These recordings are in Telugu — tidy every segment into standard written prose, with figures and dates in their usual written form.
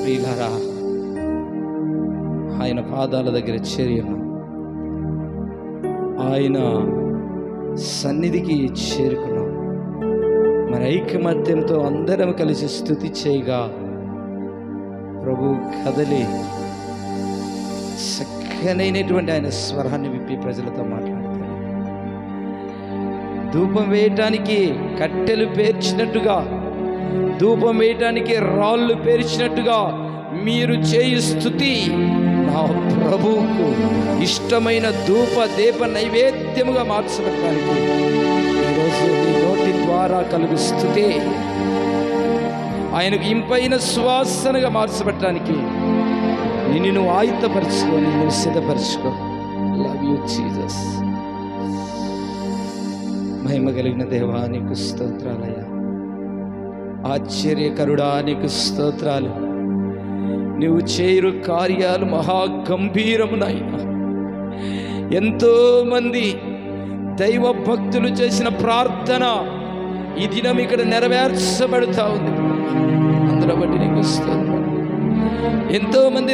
ప్రియులారా, ఆయన పాదాల దగ్గర చేరి ఉన్నాం. ఆయన సన్నిధికి చేరుకున్నాం. మన ఐకమత్యంతో అందరం కలిసి స్తుతి చేయగా ప్రభు కదలి చక్కనైనటువంటి ఆయన స్వరాన్ని విప్పి ప్రజలతో మాట్లాడతాడు. ధూపం వేయటానికి కట్టెలు పేర్చినట్టుగా, ధూపం వేయటానికి రాళ్ళు పేర్చినట్టుగా మీరు చేయు స్తుతి నా ప్రభువుకు ఇష్టమైన ధూప దీప నైవేద్యముగా మార్చడానికి ఈరోజు నీ నోటి ద్వారా కలుగు స్తుతి ఆయనకు ఇంపైన సువాసనగా మార్చబట్టడానికి నిన్ను నువ్వు ఆయుధపరచుకో, నిన్ను సిద్ధపరచుకో. Love you Jesus. మహిమ కలిగిన దేవా నీకు స్తోత్రాలయ్యా. ఆశ్చర్యకరుడా నీకు స్తోత్రాలు. నువ్వు చేయరు కార్యాలు మహాగంభీరమునైనా. ఎంతో మంది దైవ భక్తులు చేసిన ప్రార్థన ఈ దినం ఇక్కడ నెరవేర్చబడుతూ ఉంది. అందులో బట్టి నీకు స్తోత్రం. ఎంతో మంది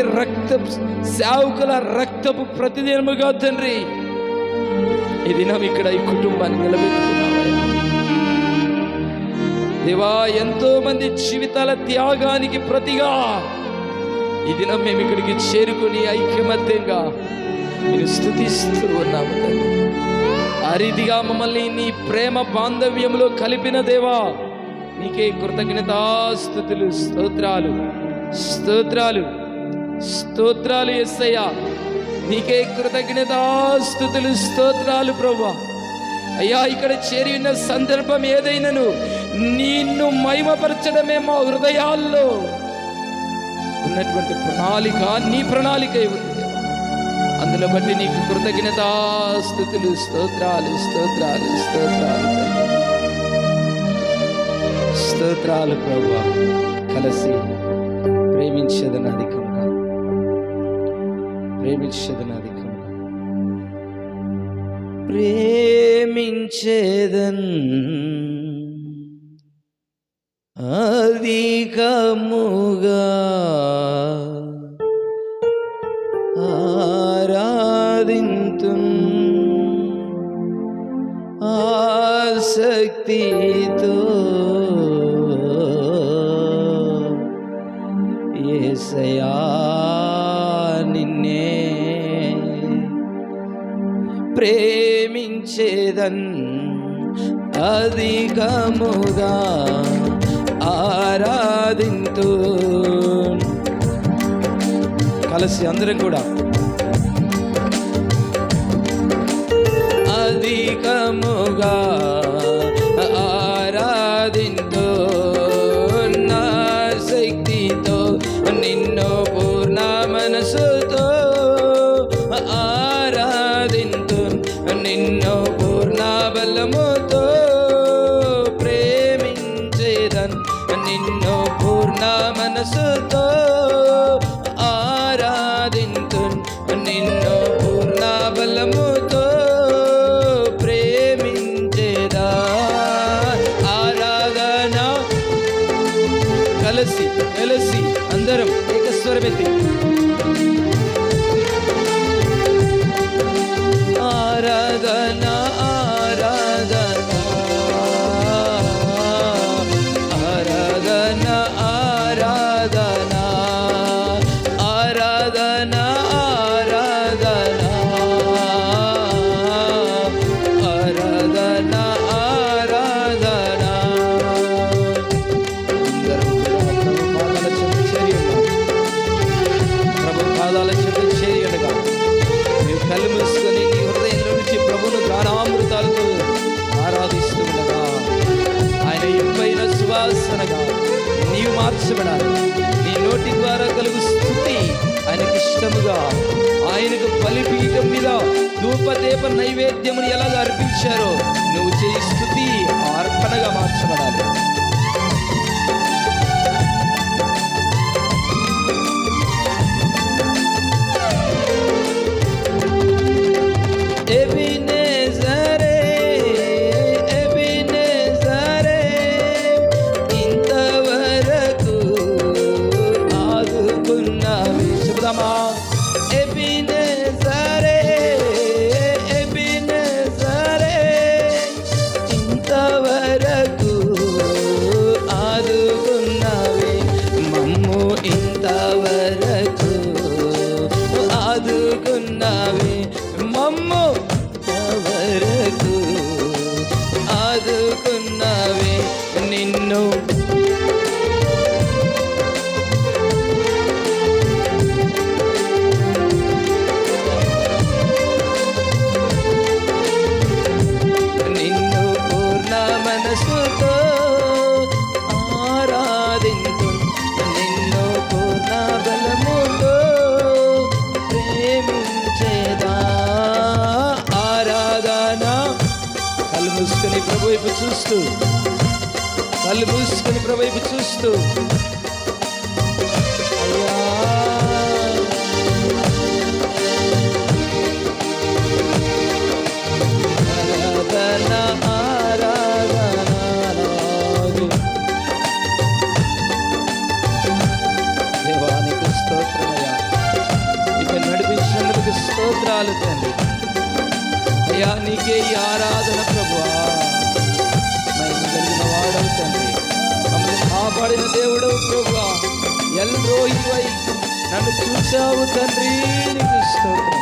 సేవకుల రక్తపు ప్రతిదినముగా తండ్రి ఈ దినం ఇక్కడ ఈ కుటుంబాన్ని నిలబెట్టుకున్నావయ్యా దేవా. ఎంతో మంది జీవితాల త్యాగానికి ప్రతిగా ఈ దినం మేము ఇక్కడికి చేరుకుని ఐక్యమత్యంగా నేను స్తుతిస్తూ ఉన్నాము తండ్రి. ఆ రీతిగా మమ్మల్ని నీ ప్రేమ బాంధవ్యంలో కలిపిన దేవా నీకే కృతజ్ఞతాస్తుతులు, స్తోత్రాలు స్తోత్రాలు స్తోత్రాలు యేసయ్యా. నీకే కృతజ్ఞతాస్తుతులు, స్తోత్రాలు ప్రభువా. అయ్యా, ఇక్కడ చేరి ఉన్న సందర్భం ఏదైనాను నిన్ను మహిమపరచడమే మా హృదయాల్లో ఉన్నటువంటి ప్రణాళిక, నీ ప్రణాళిక ఉంది. అందులో బట్టి నీకు కృతజ్ఞతాస్తుతులు, స్తోత్రాలు స్తోత్రాలు స్తోత్రాలు స్తోత్రాలు ప్రభువా. కలిసి ప్రేమించేదని అధికంగా, ప్రేమించేదని అధికంగా, ప్రేమించేదన్ అధికముగా, ఆరాధింతున్ ఆసక్తితో యేసయ్యా నిన్నే ప్రేమించేదన్ అధికముగా, ఆరాధింతు. కలిసి అందరం కూడా అధికముగా ఆరాధింతు నా శక్తితో, నిన్ను పూర్ణ మనసుతో ఆరాధింతు, నిన్ను పూర్ణ బలముతో ప్రేమించేదన్, నిన్ను పూర్ణ మనసుతో ఆరాధింతు, నిన్ను పూర్ణ బలముతో ప్రేమించేదా. ఆరాధన కలిసి కలిసి అందరం ఏకస్వరమెత్తి ఆరాధన ఆరాధన ఆరాధన ఆరాధన ఆరాధన ఆరాధన ఆరాధన ఆరాధన. ప్రభు పాదాల చెంత చేయగా మీరు కళ్ళు మూసుకొని నీ హృదయంలో నుంచి ప్రభును గానామృతాలతో ఆరాధిస్తుండగా ఆయన ఇంపైన సువాసనగా నీవు మార్చబడాలి. నీ నోటి ద్వారా కలుగు స్తుతి ఆయనకి ఇష్టముగా, ఆయనకు బలిపీఠం మీద ధూపదీప నైవేద్యమును ఎలాగ అర్పించారో నువ్వు చేయి స్తుతి అర్పణగా మార్చబడాలి. ఇంతవరకు ఆదు వైపు చూస్తూ, కళ్ళు మూసుకొని ప్రభు వైపు చూస్తూ, అయ్యా దేవానికి స్తోత్రమయ్యా. ఇక నడిపించినందుకు స్తోత్రాలు తండ్రి. అయ్యా నీకే ఈ ఆరాధన ప్రభువా. మహిమ కలిగిన వాడవు తండ్రి, మమ్మల్ని కాపాడిన దేవుడవు ప్రభువా. ఎల్రోయివై నన్ను చూసావు తండ్రి, నీకు స్తోత్రం.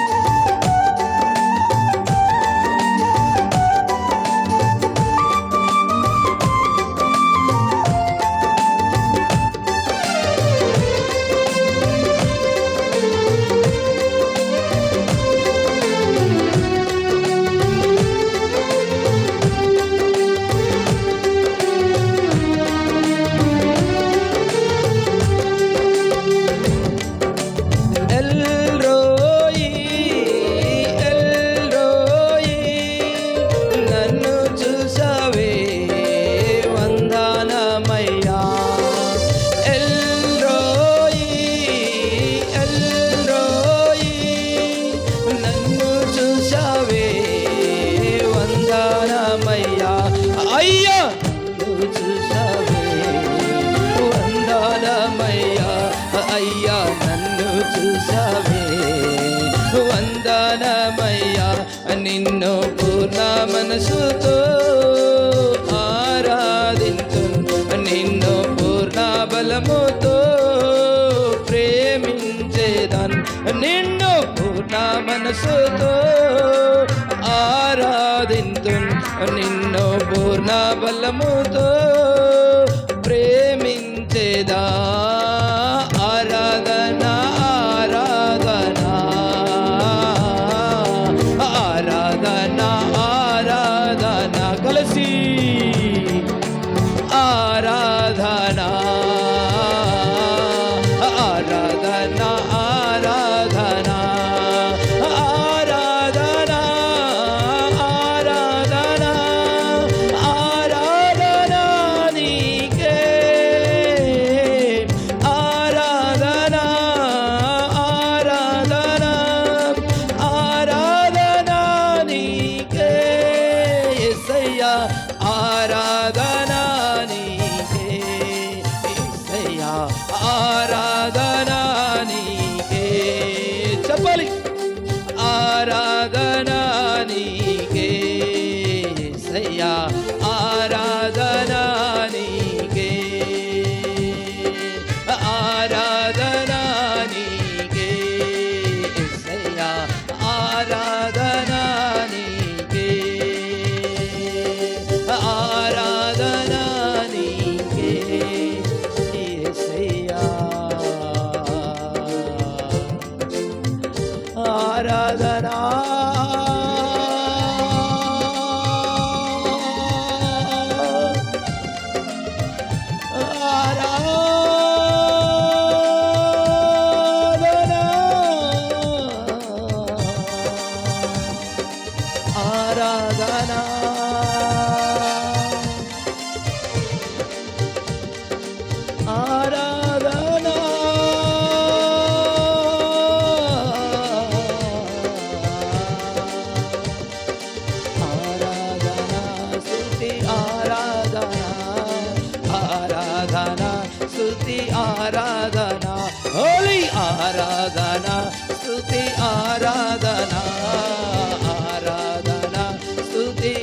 అయ్యా నన్ను చూసావే వందనమయ్యా. నిన్ను పూర్ణ మనసుతో ఆరాధింతును, నిన్ను పూర్ణ బలముతో ప్రేమించేదాన్. నిన్ను పూర్ణ మనసుతో ఆరాధింతును, నిన్ను పూర్ణ బలముతో ప్రేమించేదా. ఆరాధన ఆరాధన ఆరాధన ఆరాధన కలిసి ఆరాధన ఆరాధన ఆరాధన ఆరాధన ఆరాధన ఆరాధన నీకే ఆరాధన ఆరాధన ఆరాధన నీకే యేసయ్యా. ఆరాధన నీకే యేసయ్యా, ఆరాధన నీకే. చెప్పాలి. ఆరాధన నీకే యేసయ్యా, ఆరాధన నీకే ఆరాధన నీకే యేసయ్యా, ఆరాధన నీకే ఆరాధన నీకే యేసయ్యా, ఆరాధన ఆరాధన ఆరాధన ఆరాధన స్తుతి ఆరాధన ఆరాధన స్తుతి ఆరాధన హోలీ ఆరాధన స్తుతి ఆరాధన ఆరాధన స్తుతి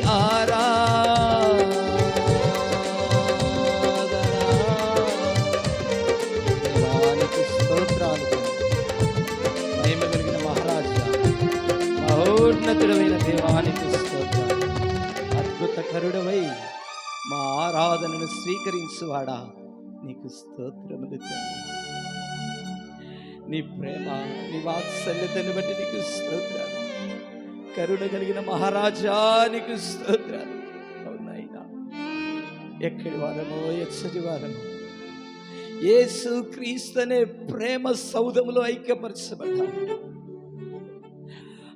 దేవానికి స్తోత్రాలు. మహిమ కలిగిన మహారాజా, మహోన్నతుడైన దేవానికి స్తోత్రాలు. అద్భుతకరుడవై మా ఆరాధనను స్వీకరించువాడా, నీకు స్తోత్రములు తండ్రి. నీ ప్రేమ, నీ వాత్సల్యతను బట్టి నీకు స్తోత్రాలు. కరుణ కలిగిన మహారాజా, నీకు స్తోత్రాలు. అవునైనా ఎక్కడి వారమో ఎచ్చటి వారమో యేసు క్రీస్తునే ప్రేమ సౌధములో ఐక్యపరచబడ్డాం.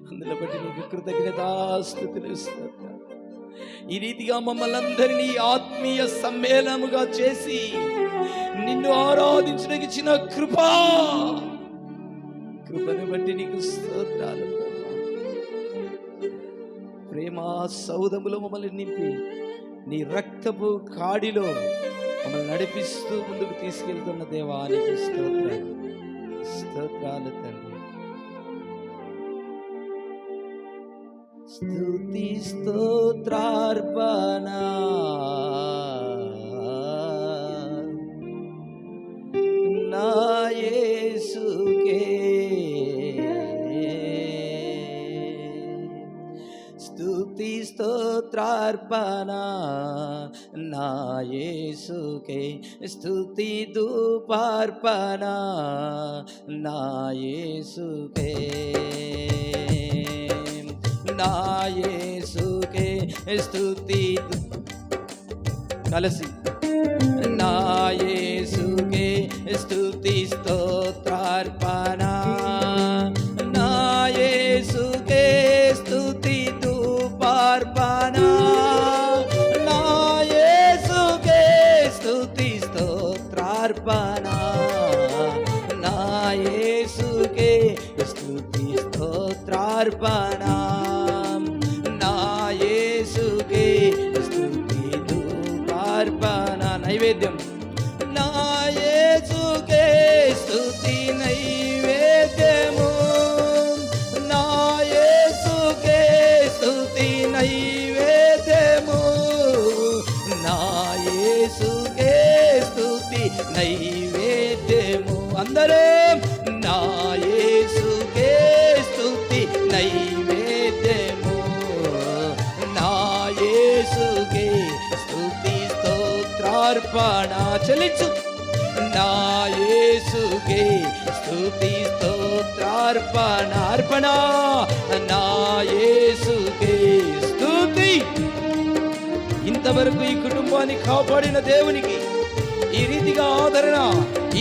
అందులో బట్టి నీకు కృతజ్ఞతాస్తుతులు స్తోత్రాలు. ఈ రీతిగా మమ్మల్ని అందరినీ ఆత్మీయ సమ్మేళనముగా చేసి నిన్ను ఆరాధించడానికి ఇచ్చిన కృపను బట్టి నీకు స్తోత్రాలు. ప్రేమ సౌధములో మమ్మల్ని నింపి నీ రక్తపు కాడిలో మమ్మల్ని నడిపిస్తూ ముందుకు తీసుకెళ్తున్న దేవా నీకు స్తోత్రాలు. స్తోత్రాలు తండ్రి. స్తుతి స్తోత్రార్పణ నా యేసుకే, స్తుతి స్తోత్రార్పణ నా యేసుకే, స్తుతి ధూపార్పణ నా యేసుకే, నా యేసుకే స్తుతి. కలిసి నా యేసుకే స్తుతి స్తోత్రార్పణ, నా యేసుకే స్తుతి ధూపార్పణ, నా యేసుకే స్తుతి స్తోత్రార్పణ, నా యేసుకే స్తుతి స్తోత్రార్పణ, నా యేసుకే స్తుతి ధూపార్పణ. నైవేద్యం. నా యేసుకే స్తుతి నైవేద్యము, నా యేసుకే స్తుతి నైవేద్యము, నా యేసుకే స్తుతి నైవేద్యము. అందరూ నా యేసుకే స్తుతి నైవేద్యము, నా యేసుకే స్తుతి స్తోత్రార్పణ. చెల్లించు. నా యేసుకే స్తుతి స్తోత్రార్పణ, అర్పణ నా యేసుకే స్తుతి. ఇంతవరకు ఈ కుటుంబాన్ని కాపాడిన దేవునికి ఈ రీతిగా ఆదరణ,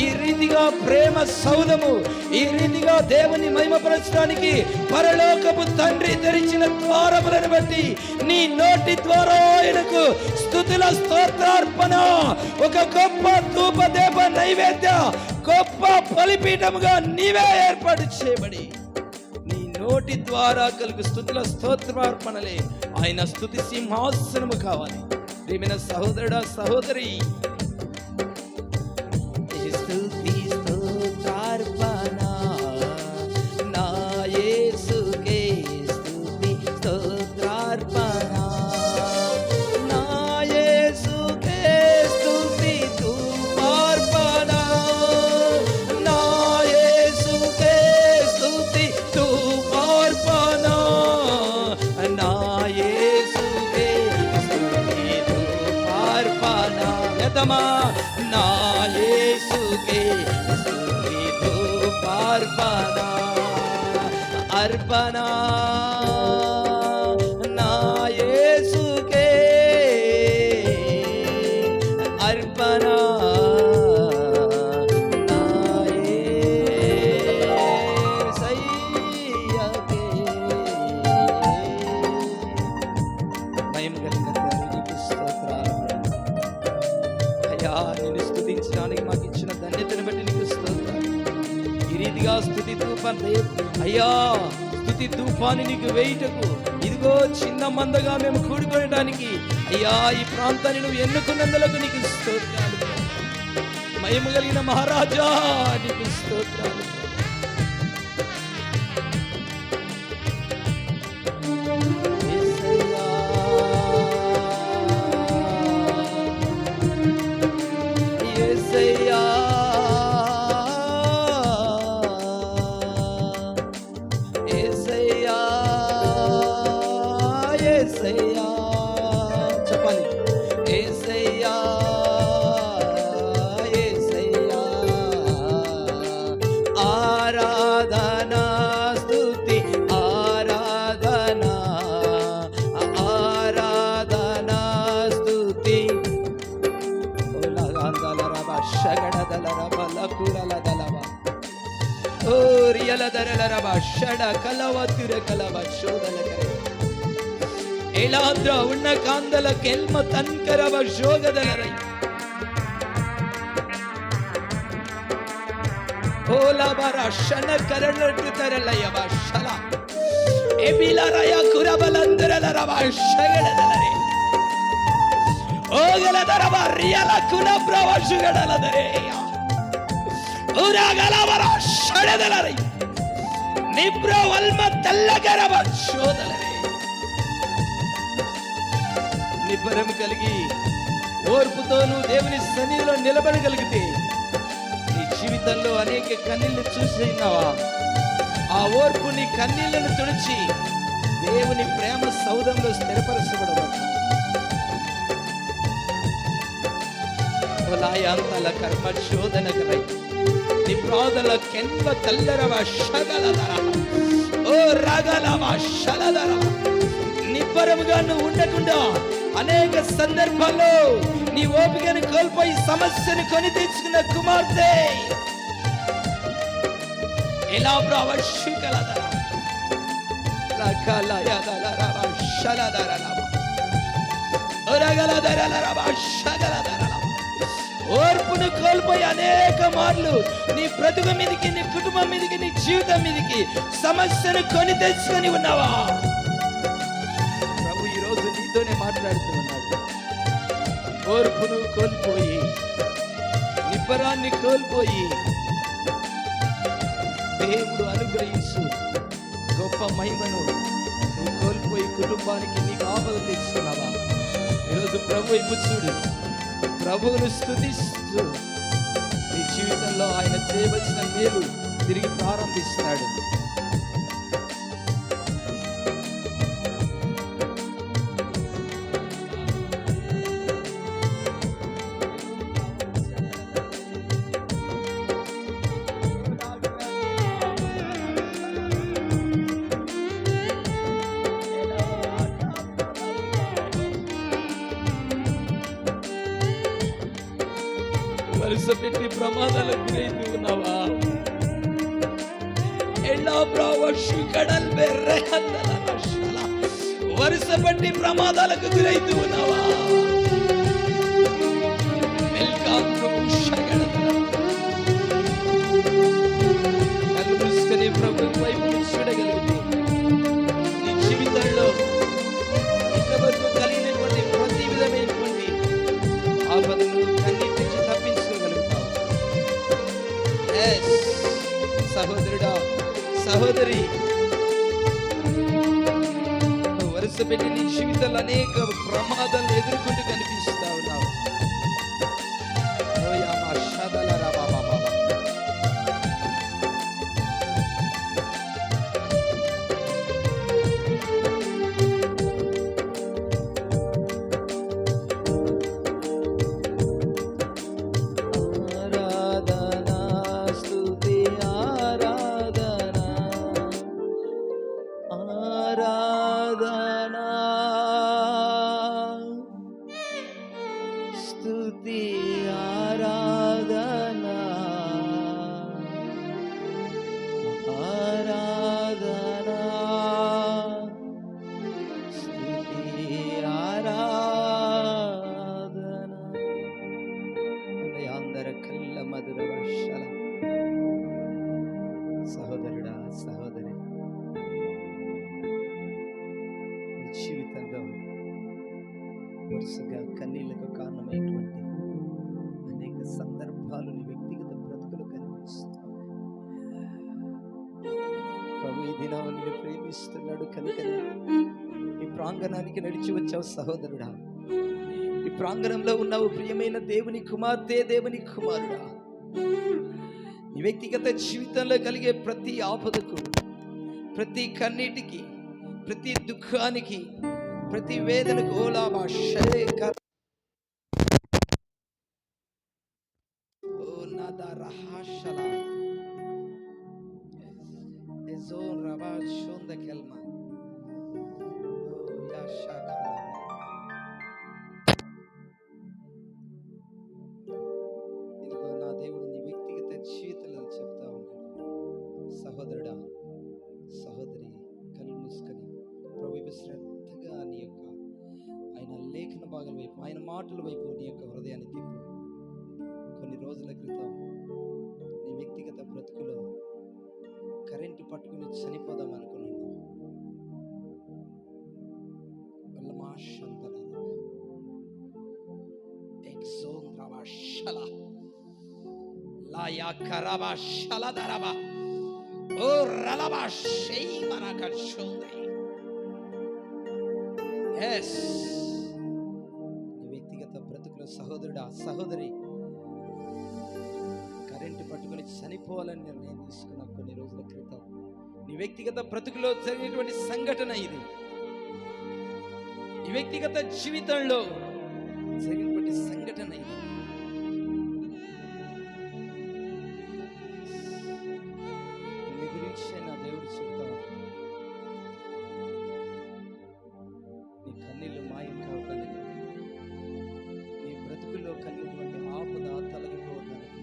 ఈ రీతిగా ప్రేమ సౌధము, ఈ రీతిగా దేవుని మహిమపరచడానికి పరలోకపు తండ్రి తెరిచిన ద్వారములను బట్టి నీ నోటి ద్వారా ఆయనకు స్తుతుల స్తోత్రార్పణ, ఒక గొప్ప ధూపదీప నైవేద్య, గొప్ప బలిపీఠముగా నీవే ఏర్పాటు చేయబడి నీ నోటి ద్వారా కలుగు స్తుతుల స్తోత్రార్పణలే ఆయన స్తుతి సింహాసనము కావాలి. ప్రియమైన సహోదరుడా, సహోదరి, స్తుతి స్తోత్రార్పణ నా యేసుకే స్తుతి స్తోత్రార్పణ, నా యేసుకే స్తుతి ధూపార్పణ, నా యేసుకే స్తుతి ధూపార్పణ, నా యేసుకే స్తుతి ధూపార్పణ. యతమా నా యేసుకే స్తుతి ధూపార్పణ, అర్పణ నా యేసుకే, అర్పణ నా యేసయ్యకే. మహిమ కలిగిన తండ్రి నీకు స్తోత్రాలు. అయ్యా, నిన్ను స్తుతించడానికి మాకు ఇచ్చిన ధన్యతను బట్టి నీకు స్తోత్రాలు. ఈ రీతిగా స్తుతి ధూపాన్ని అయ్యా, స్తుతి ధూపాన్ని నీకు వేయుటకు ఇదిగో చిన్న మందగా మేము కూడుకోవడానికి అయ్యా ఈ ప్రాంతాన్ని నువ్వు ఎన్నుకున్నందులకు నీకు స్తోత్రాలు. మహిమ కలిగిన మహారాజా నీకు స్తోత్రాలు. యేసయ్యా, యేసయ్యా, యేసయ్యా, చెప్పాలి. యేసయ్యా, యేసయ్యా, ఆరాధనా స్తుతి ఆరాధనా, ఆరాధనా స్తుతి. ఎలాద్ర ఉన్న కాందల కెల్మ తన్కరవ శోగదలరై ఓలబర శన కరలటు తరలయవ శల ఎబిలరయ కురబలందరలరవ శగడదలరే ఓగలదరవ రియల కునబ్రవ శుగడలదరే ఉరగలవర శడదలరై నిబ్రో వల్మ తల్లగరవ శోదలరే. నిబ్బరం కలిగి ఓర్పుతో నువ్వు దేవుని సన్నిధిలో నిలబడగలిగితే నీ జీవితంలో అనేక కన్నీళ్లు చూసినావా? ఆ ఓర్పు నీ కన్నీళ్లను తుడిచి దేవుని ప్రేమ సౌధంలో స్థిరపరచబడవచ్చు. లాయాంతల కర్మ శోధనకరై నిప్రాదల కెన్వ తల్లరవ శగలదర ఓ రగలవ శలదర. నిబ్బరముగా నువ్వు ఉండకుండా అనేక సందర్భాల్లో నీ ఓపికను కోల్పోయి సమస్యను కొని తెచ్చుకున్న కుమార్తె ఎలా ప్రవశకలదర లకలయదలరవ శలదరలవ రగలదరలరవ శగలదర. ఓర్పును కోల్పోయి అనేక మార్లు నీ బ్రతుకు మీదకి, నీ కుటుంబం మీదకి, నీ జీవితం మీదకి సమస్యను కొని తెచ్చుకొని ఉన్నావా? ప్రభు ఈరోజు నీతోనే మాట్లాడుతూ ఉన్నాడు. ఓర్పును కోల్పోయి, నిబ్బరాన్ని కోల్పోయి దేవుడు అనుగ్రహించు గొప్ప మహిమను నువ్వు కోల్పోయి కుటుంబానికి నీకు ఆపద తెచ్చుకున్నావా? ఈరోజు ప్రభు వైపు చూడు, ప్రభువును స్తుతిస్తూ నీ జీవితంలో ఆయన చేయవలసిన మేలు తిరిగి ప్రారంభిస్తాడు. వరుస పెట్టి ప్రమాదాలకు గురైతూ ఉన్నావా? వరుస పెట్టి ప్రమాదాలకు గురైతూ ఉన్నావా? కళ్ళు మూసుకొని ప్రభు వైపు చూడగలిగితే నీ జీవితంలో ఇంతవరకు కలిగినటువంటి ప్రతి విధమైనటువంటి ఆపదను కన్నీటి నుంచి తప్పించుకోగలుగుతావు. సహోదరుడా, సహోదరి, వరుస పెట్టి నీ జీవితంలో అనేక ప్రమాదాలు ఎదుర్కొంటూ కనిపిస్తా ఉన్నావు. సహోదరుడా, సహోదరి, నీ జీవితంలో వరుసగా కన్నీళ్లకు కారణమైనటువంటి అనేక సందర్భాలు నీ వ్యక్తిగత బ్రతుకులు కనిపిస్తాయి. ప్రభు ఈ దినం నిన్ను ప్రేమిస్తున్నాడు కనుక ఈ ప్రాంగణానికి నడిచి వచ్చావు. సహోదరుడా, ఈ ప్రాంగణంలో ఉన్నావు. ప్రియమైన దేవుని కుమార్తె, దేవుని కుమారుడా, నీ వ్యక్తిగత జీవితంలో కలిగే ప్రతి ఆపదకు, ప్రతి కన్నీటికి, ప్రతి దుఃఖానికి, ప్రతి వేదనకు నా దేవుడు నీ వ్యక్తిగత జీవితంలో చెప్తా ఉన్నాడు. సహోదరుడా, సహోదరి, కళ్ళు మూసుకొని ప్రభు శ్రద్ధగా నీ యొక్క మాటల వైపు నీ యొక్క హృదయాన్ని తిప్పు. కొన్ని రోజుల క్రితం నీ వ్యక్తిగత బ్రతుకులో కరెంటు పట్టుకుని చనిపోదాం అనుకున్నాను. వ్యక్తిగత బ్రతుకులో సహోదరుడా, సహోదరి, కరెంటు పట్టుకుని చనిపోవాలని నిర్ణయం తీసుకున్న కొన్ని రోజుల క్రితం నీ వ్యక్తిగత బ్రతుకులో జరిగినటువంటి సంఘటన ఇది. ఈ వ్యక్తిగత జీవితంలో జరిగినటువంటి సంఘటన ఇది. నీ గురించి నా దేవుడు చెప్తాను. నీ కన్నీళ్ళు మాయం కావడానికి, నీ బ్రతుకుల్లో కలిగినటువంటి ఆపద తొలగిపోవడానికి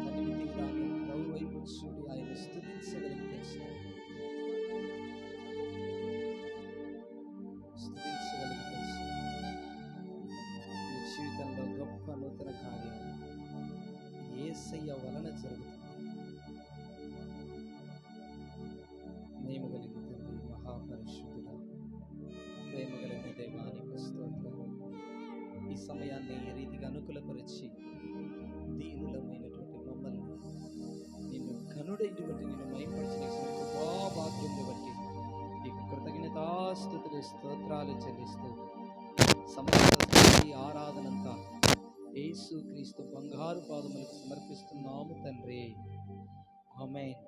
తనివితికి రాని ప్రభు వైపు చూడి ఆయన స్తుతించగలిగితే నీ జీవితంలో గొప్ప నూతన కార్యం యేసయ్య వలన జరుగుతుంది. మేము కలిగిన తండ్రి, మహాపరిశుద్ధుడ, ప్రేమ కలిగిన దేవానికి స్తోత్రం. ఈ సమయాన్ని ఈ రీతిగా అనుకూలపరిచి దీనులమైనటువంటి మమ్మల్ని నిన్ను ఘనుడైనటువంటి నిన్ను మహిమపరచిన కృపాభాగ్యమును బట్టి నీకు కృతజ్ఞతాస్తుతులు స్తోత్రాలు చెల్లిస్తూ సమస్త ఆరాధనంతా యేసు క్రీస్తు బంగారు పాదములకు సమర్పిస్తున్నాము తండ్రి. ఆమేన్.